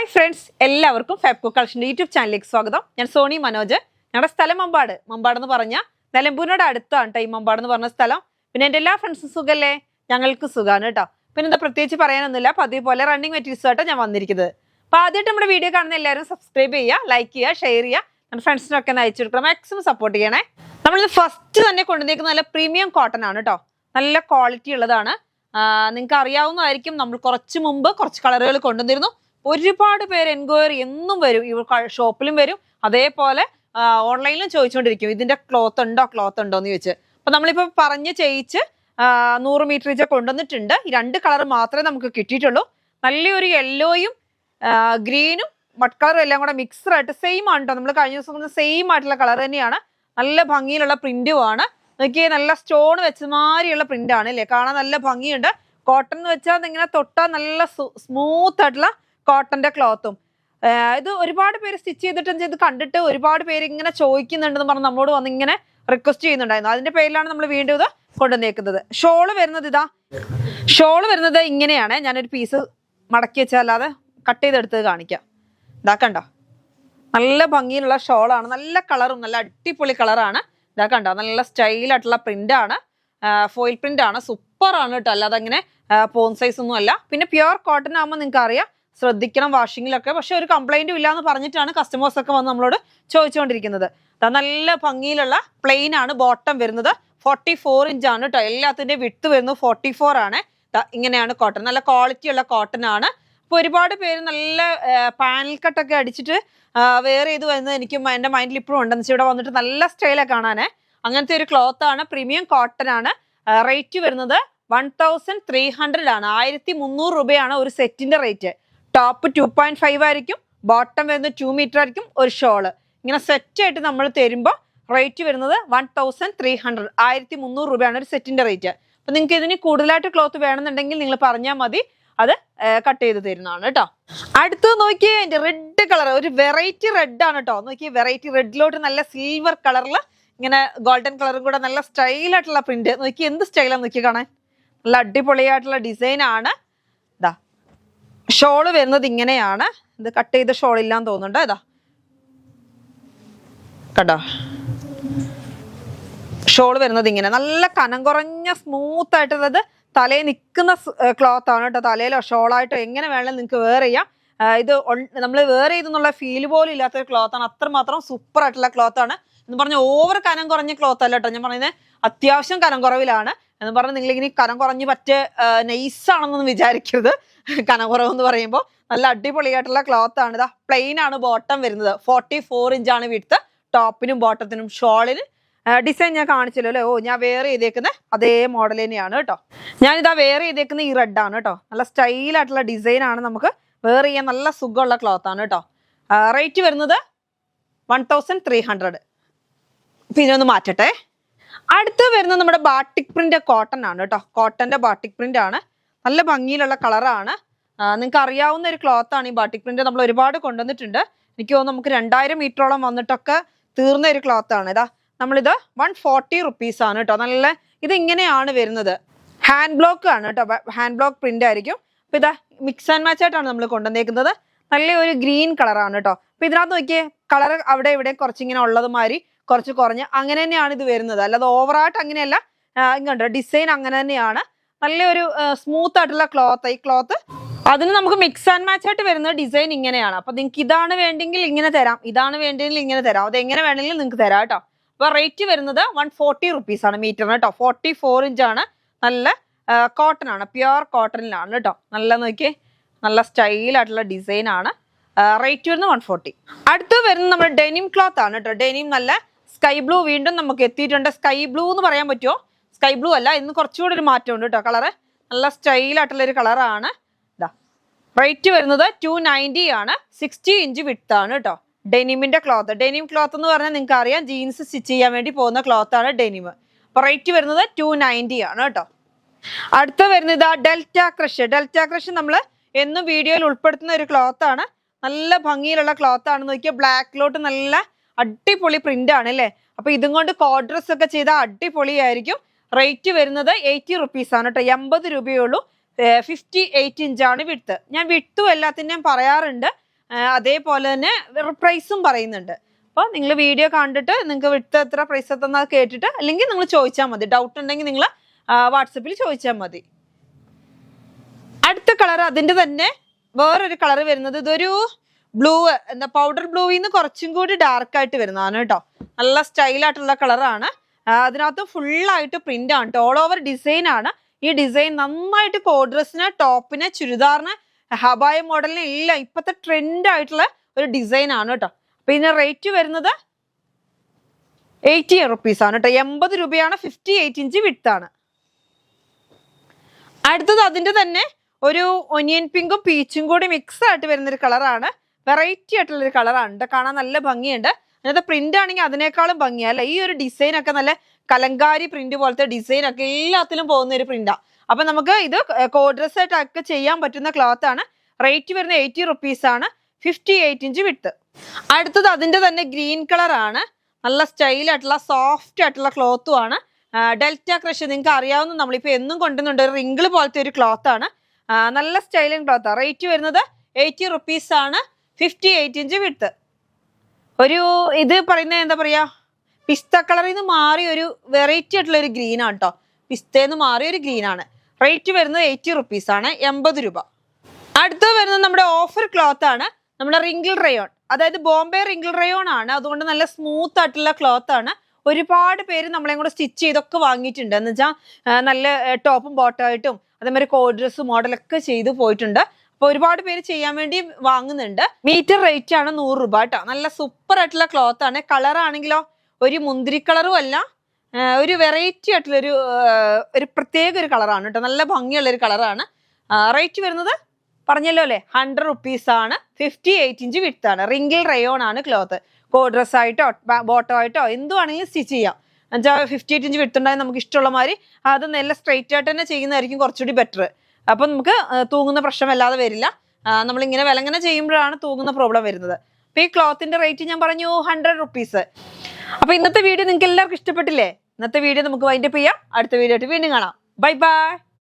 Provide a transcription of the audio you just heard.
Hi friends, എല്ലാവർക്കും Fabco കളക്ഷൻ്റെ YouTube ചാനലിലേക്ക് സ്വാഗതം. ഞാൻ സോണി മനോജ്. ഞങ്ങളുടെ സ്ഥലം മമ്പാട് എന്ന് പറഞ്ഞാൽ നിലമ്പൂരിനോട് അടുത്താണ് കേട്ടോ ഈ മമ്പാട് എന്ന് പറഞ്ഞ സ്ഥലം. പിന്നെ എൻ്റെ എല്ലാ ഫ്രണ്ട്സും സുഖല്ലേ? ഞങ്ങൾക്ക് സുഖമാണ് കേട്ടോ. പിന്നെ എന്താ പ്രത്യേകിച്ച് പറയാനൊന്നുമില്ല. പതിവ് പോലെ റണ്ണിങ് മെറ്റീരിയൽസായിട്ടാണ് ഞാൻ വന്നിരിക്കുന്നത്. അപ്പോൾ ആദ്യമായിട്ട് നമ്മുടെ വീഡിയോ കാണുന്ന എല്ലാവരും സബ്സ്ക്രൈബ് ചെയ്യുക, ലൈക്ക് ചെയ്യുക, ഷെയർ ചെയ്യുക, നമ്മുടെ ഫ്രണ്ട്സിനൊക്കെ ഒന്ന് അയച്ചു കൊടുക്കണം. മാക്സിമം സപ്പോർട്ട് ചെയ്യണേ. നമ്മളിത് ഫസ്റ്റ് തന്നെ കൊണ്ടുവന്നിരിക്കുന്ന നല്ല പ്രീമിയം കോട്ടൺ ആണ് കേട്ടോ. നല്ല ക്വാളിറ്റി ഉള്ളതാണ്. നിങ്ങൾക്ക് അറിയാവുന്നതായിരിക്കും, നമ്മൾ കുറച്ച് മുമ്പ് കുറച്ച് കളറുകൾ കൊണ്ടുവന്നിരുന്നു. ഒരുപാട് പേര് എൻക്വയറി എന്നും വരും, ഷോപ്പിലും വരും, അതേപോലെ ഓൺലൈനിലും ചോദിച്ചുകൊണ്ടിരിക്കും ഇതിന്റെ ക്ലോത്ത് ഉണ്ടോ എന്ന് ചോദിച്ച്. അപ്പൊ നമ്മളിപ്പോ പറഞ്ഞ് ചെയ്യിച്ച് 100 മീറ്റർ വെച്ച് കൊണ്ടുവന്നിട്ടുണ്ട്. ഈ 2 കളർ മാത്രമേ നമുക്ക് കിട്ടിയിട്ടുള്ളൂ. നല്ലൊരു യെല്ലോയും ഗ്രീനും മഡ് കളറും എല്ലാം കൂടെ മിക്സഡ് ആയിട്ട് സെയിം ആണ് കേട്ടോ. നമ്മൾ കഴിഞ്ഞ ദിവസം സെയിം ആയിട്ടുള്ള കളർ തന്നെയാണ്. നല്ല ഭംഗിയിലുള്ള പ്രിന്റും ആണ്. നോക്കിയേ, നല്ല സ്റ്റോൺ വെച്ച മാതിരിയുള്ള പ്രിന്റ് ആണ് അല്ലേ, കാണാൻ നല്ല ഭംഗിയുണ്ട്. കോട്ടൺ എന്ന് വെച്ചാൽ ഇങ്ങനെ തൊട്ടാൽ നല്ല സ്മൂത്ത് ആയിട്ടുള്ള കോട്ടന്റെ ക്ലോത്തും. ഇത് ഒരുപാട് പേര് സ്റ്റിച്ച് ചെയ്ത് കണ്ടിട്ട് ഒരുപാട് പേര് ഇങ്ങനെ ചോദിക്കുന്നുണ്ടെന്ന് പറഞ്ഞ് നമ്മളോട് വന്ന് ഇങ്ങനെ റിക്വസ്റ്റ് ചെയ്യുന്നുണ്ടായിരുന്നു. അതിന്റെ പേരിലാണ് നമ്മൾ വീണ്ടും ഇത് കൊണ്ടുവന്നേക്കുന്നത്. ഷോള് വരുന്നത് ഇങ്ങനെയാണ്. ഞാനൊരു പീസ് മടക്കി വെച്ചാൽ അല്ലാതെ കട്ട് ചെയ്തെടുത്ത് കാണിക്കാം. ഇതാക്കണ്ടോ, നല്ല ഭംഗിയിലുള്ള ഷോളാണ്. നല്ല കളറും നല്ല അടിപൊളി കളറാണ്. ഇതാക്കണ്ടോ, നല്ല സ്റ്റൈലായിട്ടുള്ള പ്രിന്റ് ആണ്. ഫോയിൽ പ്രിന്റ് ആണ്. സൂപ്പർ ആണ് കേട്ടോ. അല്ലാതെ അങ്ങനെ പോൺ സൈസ് ഒന്നും അല്ല. പിന്നെ പ്യുവർ കോട്ടൺ ആകുമ്പോൾ നിങ്ങൾക്ക് അറിയാം, ശ്രദ്ധിക്കണം വാഷിങ്ങിലൊക്കെ. പക്ഷെ ഒരു കംപ്ലൈന്റും ഇല്ല എന്ന് പറഞ്ഞിട്ടാണ് കസ്റ്റമേഴ്സ് ഒക്കെ വന്ന് നമ്മളോട് ചോദിച്ചുകൊണ്ടിരിക്കുന്നത്. നല്ല ഭംഗിയിലുള്ള പ്ലെയിൻ ആണ് ബോട്ടം വരുന്നത്. 44 ഇഞ്ചാണ് കേട്ടോ. എല്ലാത്തിന്റെ വിഡ്ത്ത് വരുന്നത് 44 ആണ്. ഇങ്ങനെയാണ് കോട്ടൺ. നല്ല ക്വാളിറ്റി ഉള്ള കോട്ടൺ ആണ്. അപ്പൊ ഒരുപാട് പേര് നല്ല പാനൽ കട്ടൊക്കെ അടിച്ചിട്ട് വെയർ ചെയ്ത് വരുന്നത് എനിക്കും എൻ്റെ മൈൻഡിൽ ഇപ്പോഴും ഉണ്ടെന്ന് വെച്ചാൽ ഇവിടെ വന്നിട്ട് നല്ല സ്റ്റൈലൊക്കെ കാണാനേ. അങ്ങനത്തെ ഒരു ക്ലോത്ത് ആണ്. പ്രീമിയം കോട്ടൺ ആണ്. റേറ്റ് വരുന്നത് 1300 ആണ്. 1300 രൂപയാണ് ഒരു സെറ്റിന്റെ റേറ്റ്. ടോപ്പ് 2.5 ആയിരിക്കും, ബോട്ടം വരുന്നത് 2 മീറ്റർ ആയിരിക്കും. ഒരു ഷോള് ഇങ്ങനെ സെറ്റ് ആയിട്ട് നമ്മൾ തരുമ്പോൾ റേറ്റ് വരുന്നത് 1300, 1300 രൂപയാണ് ഒരു സെറ്റിന്റെ റേറ്റ്. അപ്പൊ നിങ്ങൾക്ക് ഇതിന് കൂടുതലായിട്ട് ക്ലോത്ത് വേണമെന്നുണ്ടെങ്കിൽ നിങ്ങൾ പറഞ്ഞാൽ മതി, അത് കട്ട് ചെയ്ത് തരുന്നതാണ് കേട്ടോ. അടുത്തത് നോക്കിയേ, എൻ്റെ റെഡ് കളർ, ഒരു വെറൈറ്റി റെഡ് ആണ് കേട്ടോ. നോക്കിയേ, വെറൈറ്റി റെഡിലോട്ട് നല്ല സിൽവർ കളറിൽ ഇങ്ങനെ ഗോൾഡൻ കളറും കൂടെ നല്ല സ്റ്റൈലായിട്ടുള്ള പ്രിന്റ്. നോക്കി എന്ത് സ്റ്റൈലാന്ന് നോക്കി കാണാൻ. നല്ല അടിപൊളിയായിട്ടുള്ള ഡിസൈൻ ആണ്. ഇതാ ഷോള് വരുന്നത് ഇങ്ങനെയാണ്. ഇത് കട്ട് ചെയ്ത ഷോൾ ഇല്ലാന്ന് തോന്നുന്നുണ്ട്. ഇതാ കണ്ടോ, ഷോള് വരുന്നത് ഇങ്ങനെ നല്ല കനം കുറഞ്ഞ സ്മൂത്ത് ആയിട്ടുള്ളത് തലയിൽ നിൽക്കുന്ന ക്ലോത്ത് ആണ് കേട്ടോ. തലയിലോ ഷോളായിട്ടോ എങ്ങനെ വേണമെങ്കിലും നിങ്ങൾക്ക് വെയർ ചെയ്യാം. ഇത് നമ്മൾ വെയർ ചെയ്തെന്നുള്ള ഫീൽ പോലും ഇല്ലാത്തൊരു ക്ലോത്ത് ആണ്. അത്രമാത്രം സൂപ്പർ ആയിട്ടുള്ള ക്ലോത്ത് ആണ്. എന്ന് പറഞ്ഞാൽ ഓവർ കനം കുറഞ്ഞ ക്ലോത്ത് അല്ല കേട്ടോ. ഞാൻ പറയുന്നത് അത്യാവശ്യം കനം കുറവിലാണ് എന്ന് പറഞ്ഞാൽ നിങ്ങളിങ്ങനെ കനം കുറഞ്ഞ് പറ്റേ നൈസാണെന്നൊന്നും വിചാരിക്കരുത്. കനം കുറവെന്ന് പറയുമ്പോൾ നല്ല അടിപൊളിയായിട്ടുള്ള ക്ലോത്ത് ആണ്. ഇതാ പ്ലെയിൻ ആണ് ബോട്ടം വരുന്നത്. 44 ഇഞ്ചാണ് വിഡ്ത്ത്. ടോപ്പിനും ബോട്ടത്തിനും ഷോളിന് ഡിസൈൻ ഞാൻ കാണിച്ചല്ലോ അല്ലേ. ഞാൻ വെയർ ചെയ്തേക്കുന്ന അതേ മോഡൽ തന്നെയാണ് കേട്ടോ. ഞാനിതാ വെയർ ചെയ്തേക്കുന്ന ഈ റെഡ് ആണ് കേട്ടോ. നല്ല സ്റ്റൈലായിട്ടുള്ള ഡിസൈൻ ആണ്. നമുക്ക് വെയർ ചെയ്യാൻ നല്ല സുഖമുള്ള ക്ലോത്ത് ആണ് കേട്ടോ. റേറ്റ് വരുന്നത് 1300. പിന്നെ ഒന്ന് മാറ്റട്ടെ. അടുത്ത് വരുന്നത് നമ്മുടെ ബാട്ടിക് പ്രിന്റ് കോട്ടൺ ആണ് കേട്ടോ. കോട്ടന്റെ ബാട്ടിക് പ്രിന്റ് ആണ്. നല്ല ഭംഗിയിലുള്ള കളറാണ്. നിങ്ങൾക്ക് അറിയാവുന്ന ഒരു ക്ലോത്ത് ആണ് ഈ ബാട്ടിക് പ്രിന്റ്. നമ്മൾ ഒരുപാട് കൊണ്ടുവന്നിട്ടുണ്ട്. എനിക്ക് തോന്നുന്നു നമുക്ക് 2000 മീറ്ററോളം വന്നിട്ടൊക്കെ തീർന്ന ഒരു ക്ലോത്ത് ആണ്. ഇതാ നമ്മളിത് 140 റുപ്പീസ് ആണ് കേട്ടോ. നല്ല ഇത് ഇങ്ങനെയാണ് വരുന്നത്. ഹാൻഡ് ബ്ലോക്ക് ആണ് കേട്ടോ. ഹാൻഡ് ബ്ലോക്ക് പ്രിന്റ് ആയിരിക്കും. അപ്പൊ ഇതാ മിക്സ് ആൻഡ് മാച്ച് ആയിട്ടാണ് നമ്മൾ കൊണ്ടുവന്നേക്കുന്നത്. നല്ല ഒരു ഗ്രീൻ കളറാണ് കേട്ടോ. അപ്പൊ ഇതിനകത്ത് നോക്കിയേ, കളർ അവിടെ ഇവിടെ കുറച്ചിങ്ങനെ ഉള്ളത് മാതിരി കുറച്ച് കുറഞ്ഞ് അങ്ങനെ തന്നെയാണ് ഇത് വരുന്നത്. അല്ലാതെ ഓവറായിട്ട് അങ്ങനെയല്ല. ഇങ്ങോട്ട് ഡിസൈൻ അങ്ങനെ തന്നെയാണ്. നല്ലൊരു സ്മൂത്ത് ആയിട്ടുള്ള ക്ലോത്ത്. ഈ ക്ലോത്ത് അതിന് നമുക്ക് മിക്സ് ആൻഡ് മാച്ച് ആയിട്ട് വരുന്ന ഡിസൈൻ ഇങ്ങനെയാണ്. അപ്പൊ നിങ്ങൾക്ക് ഇതാണ് വേണ്ടെങ്കിൽ ഇങ്ങനെ തരാം, ഇതാണ് വേണ്ടെങ്കിൽ ഇങ്ങനെ തരാം. അത് എങ്ങനെ വേണമെങ്കിലും നിങ്ങൾക്ക് തരാം കേട്ടോ. അപ്പൊ റേറ്റ് വരുന്നത് 140 റുപ്പീസ് ആണ് മീറ്ററിന് കേട്ടോ. 44 ഇഞ്ചാണ്. നല്ല കോട്ടൺ ആണ്, പ്യുവർ കോട്ടണിലാണ് കേട്ടോ. നല്ല നോക്കിയേ, നല്ല സ്റ്റൈലായിട്ടുള്ള ഡിസൈൻ ആണ്. റേറ്റ് വരുന്നത് 140. അടുത്ത് വരുന്നത് നമ്മുടെ ഡെനിം ക്ലോത്ത് ആണ് കേട്ടോ. ഡെനിം നല്ല സ്കൈ ബ്ലൂ വീണ്ടും നമുക്ക് എത്തിയിട്ടുണ്ട്. സ്കൈ ബ്ലൂ എന്ന് പറയാൻ പറ്റുമോ? സ്കൈ ബ്ലൂ അല്ല, ഇന്ന് കുറച്ചുകൂടി ഒരു മാറ്റമുണ്ട് കേട്ടോ. കളറ് നല്ല സ്റ്റൈലായിട്ടുള്ള ഒരു കളറാണ്. ഇതാ റേറ്റ് വരുന്നത് 290 ആണ്. 60 ഇഞ്ച് വിഡ്ത്ത് ആണ് കേട്ടോ. ഡെനിമിന്റെ ക്ലോത്ത്. ഡെനിം ക്ലോത്ത് എന്ന് പറഞ്ഞാൽ നിങ്ങൾക്ക് അറിയാം, ജീൻസ് സ്റ്റിച്ച് ചെയ്യാൻ വേണ്ടി പോകുന്ന ക്ലോത്ത് ആണ് ഡെനിം. അപ്പൊ റേറ്റ് വരുന്നത് 290 ആണ് കേട്ടോ. അടുത്ത് വരുന്നത് ഇതാ ഡെൽറ്റ ക്രഷ്. ഡെൽറ്റ ക്രഷ് നമ്മൾ എന്നും വീഡിയോയിൽ ഉൾപ്പെടുത്തുന്ന ഒരു ക്ലോത്ത് ആണ്. നല്ല ഭംഗിയിലുള്ള ക്ലോത്ത് ആണ്. നോക്കിയാൽ ബ്ലാക്കിലോട്ട് നല്ല അടിപൊളി പ്രിന്റ് ആണ് അല്ലേ. അപ്പൊ ഇതും കൊണ്ട് കോഡ് ഡ്രസ് ഒക്കെ ചെയ്താൽ അടിപൊളിയായിരിക്കും. റേറ്റ് വരുന്നത് 80 റുപ്പീസ് ആണ് കേട്ടോ. 80 രൂപയേ ഉള്ളൂ. 58 ഇഞ്ചാണ് വിഡ്ത്ത്. ഞാൻ വിഡ്ത്തും എല്ലാത്തിൻ്റെയും പറയാറുണ്ട്. അതേപോലെ തന്നെ പ്രൈസും പറയുന്നുണ്ട്. അപ്പോൾ നിങ്ങൾ വീഡിയോ കണ്ടിട്ട് നിങ്ങൾക്ക് വിട്ട് എത്ര പ്രൈസ് എത്തുന്നത് കേട്ടിട്ട് അല്ലെങ്കിൽ നിങ്ങൾ ചോദിച്ചാൽ മതി. ഡൗട്ട് ഉണ്ടെങ്കിൽ നിങ്ങൾ വാട്സപ്പിൽ ചോദിച്ചാൽ മതി. അടുത്ത കളർ അതിൻ്റെ തന്നെ വേറൊരു കളർ വരുന്നത്, ഇതൊരു ബ്ലൂ, എന്താ പൗഡർ ബ്ലൂവിന്ന് കുറച്ചും കൂടി ഡാർക്ക് ആയിട്ട് വരുന്നതാണ് കേട്ടോ. നല്ല സ്റ്റൈലായിട്ടുള്ള കളറാണ്. അതിനകത്ത് ഫുള്ളായിട്ട് പ്രിന്റ് ആണ് കേട്ടോ. ഓൾ ഓവർ ഡിസൈൻ ആണ്. ഈ ഡിസൈൻ നന്നായിട്ട് കോഡ് ഡ്രസ്സിന്, ടോപ്പിന്, ചുരിദാറിന്, ഹബായ മോഡലിന് എല്ലാം ഇപ്പോഴത്തെ ട്രെൻഡ് ആയിട്ടുള്ള ഒരു ഡിസൈൻ ആണ് കേട്ടോ. അപ്പൊ ഇതിന് റേറ്റ് വരുന്നത് 80 റുപ്പീസ് ആണ് കേട്ടോ. 80 രൂപയാണ്. 58 ഇഞ്ച് വിട്താണ്. അടുത്തത് അതിന്റെ തന്നെ ഒരു ഒനിയൻ പിങ്കും പീച്ചും കൂടി മിക്സ് ആയിട്ട് വരുന്നൊരു കളറാണ്. വെറൈറ്റി ആയിട്ടുള്ളൊരു കളറാണ്. കാണാൻ നല്ല ഭംഗിയുണ്ട്. അതിനകത്ത് പ്രിന്റ് ആണെങ്കിൽ അതിനേക്കാളും ഭംഗിയാണ് അല്ലെ. ഈ ഒരു ഡിസൈൻ ഒക്കെ നല്ല കലങ്കാരി പ്രിന്റ് പോലത്തെ ഡിസൈൻ ഒക്കെ എല്ലാത്തിലും പോകുന്ന ഒരു പ്രിന്റാ. അപ്പൊ നമുക്ക് ഇത് കോഡ് ഡ്രസ് ആയിട്ടൊക്കെ ചെയ്യാൻ പറ്റുന്ന ക്ലോത്ത് ആണ്. റേറ്റ് വരുന്നത് 80 റുപ്പീസ് ആണ്. 58 ഇഞ്ച് വിട്ട്. അടുത്തത് അതിന്റെ തന്നെ ഗ്രീൻ കളർ ആണ്. നല്ല സ്റ്റൈലായിട്ടുള്ള സോഫ്റ്റ് ആയിട്ടുള്ള ക്ലോത്തും ആണ്. ഡെൽറ്റ ക്രഷ് നിങ്ങൾക്ക് അറിയാവുന്ന നമ്മളിപ്പോ എന്നും കൊണ്ടുവന്നുണ്ട്. ഒരു റിങ്കിൾ പോലത്തെ ഒരു ക്ലോത്ത് ആണ്. നല്ല സ്റ്റൈലിൻ ക്ലോത്താണ്. റേറ്റ് വരുന്നത് 80 റുപ്പീസ് ആണ്. 58 ഇഞ്ച് വിട്ട്. ഒരു ഇത് പറയുന്നത് എന്താ പറയാ, പിസ്ത കളറിൽ നിന്ന് മാറി ഒരു വെറൈറ്റി ആയിട്ടുള്ള ഒരു ഗ്രീൻ ആണ് കേട്ടോ. പിസ്തന്ന് മാറിയ ഒരു ഗ്രീൻ ആണ്. റേറ്റ് വരുന്നത് 80 റുപ്പീസ് ആണ്. 80 രൂപ. അടുത്ത വരുന്നത് നമ്മുടെ ഓഫർ ക്ലോത്ത് ആണ്. നമ്മുടെ റിങ്കിൾ റയോൺ, അതായത് ബോംബെ റിങ്കിൾ റയോൺ ആണ്. അതുകൊണ്ട് നല്ല സ്മൂത്ത് ആയിട്ടുള്ള ക്ലോത്ത് ആണ്. ഒരുപാട് പേര് നമ്മളെ കൂടെ സ്റ്റിച്ച് ചെയ്തൊക്കെ വാങ്ങിയിട്ടുണ്ട്. എന്ന് വെച്ചാൽ നല്ല ടോപ്പും ബോട്ടമായിട്ടും അതേമാതിരി കോഡ് ഡ്രസ് മോഡലൊക്കെ ചെയ്ത് പോയിട്ടുണ്ട്. അപ്പൊ ഒരുപാട് പേര് ചെയ്യാൻ വേണ്ടി വാങ്ങുന്നുണ്ട്. മീറ്റർ റേറ്റ് ആണ് 100 രൂപ കേട്ടോ. നല്ല സൂപ്പർ ആയിട്ടുള്ള ക്ലോത്ത് ആണ്. കളർ ആണെങ്കിലോ ഒരു മുന്തിരി കളറും അല്ല, ഒരു വെറൈറ്റി ആയിട്ടുള്ള ഒരു പ്രത്യേക ഒരു കളറാണ് കേട്ടോ. നല്ല ഭംഗിയുള്ള ഒരു കളറാണ്. റേറ്റ് വരുന്നത് പറഞ്ഞല്ലോ അല്ലേ, 100 റുപ്പീസ് ആണ്. 58 ഇഞ്ച് വിട്താണ്. റിങ്കിൾ റയോൺ ആണ് ക്ലോത്ത്. കോഡ് ഡ്രസ് ആയിട്ടോ ബോട്ടോ ആയിട്ടോ എന്തുവാണെങ്കിലും സ്റ്റിച്ച് ചെയ്യാം. എന്നുവെച്ചാൽ 58 ഇഞ്ച് വിട്ടുണ്ടായി നമുക്ക് ഇഷ്ടമുള്ള മാതിരി അത് നല്ല സ്ട്രെയിറ്റ് ആയിട്ട് തന്നെ ചെയ്യുന്നതായിരിക്കും കുറച്ചുകൂടി ബെറ്റർ. അപ്പൊ നമുക്ക് തൂങ്ങുന്ന പ്രശ്നം അല്ലാതെ വരില്ല. നമ്മളിങ്ങനെ വിലങ്ങനെ ചെയ്യുമ്പോഴാണ് തൂങ്ങുന്ന പ്രോബ്ലം വരുന്നത്. അപ്പൊ ഈ ക്ലോത്തിന്റെ റേറ്റ് ഞാൻ പറഞ്ഞു 100 റുപ്പീസ്. അപ്പൊ ഇന്നത്തെ വീഡിയോ നിങ്ങൾക്ക് എല്ലാവർക്കും ഇഷ്ടപ്പെട്ടില്ലേ? ഇന്നത്തെ വീഡിയോ നമുക്ക് വൈൻഡപ്പ് ചെയ്യാം. അടുത്ത വീഡിയോ ആയിട്ട് വീണ്ടും കാണാം. Bye bye.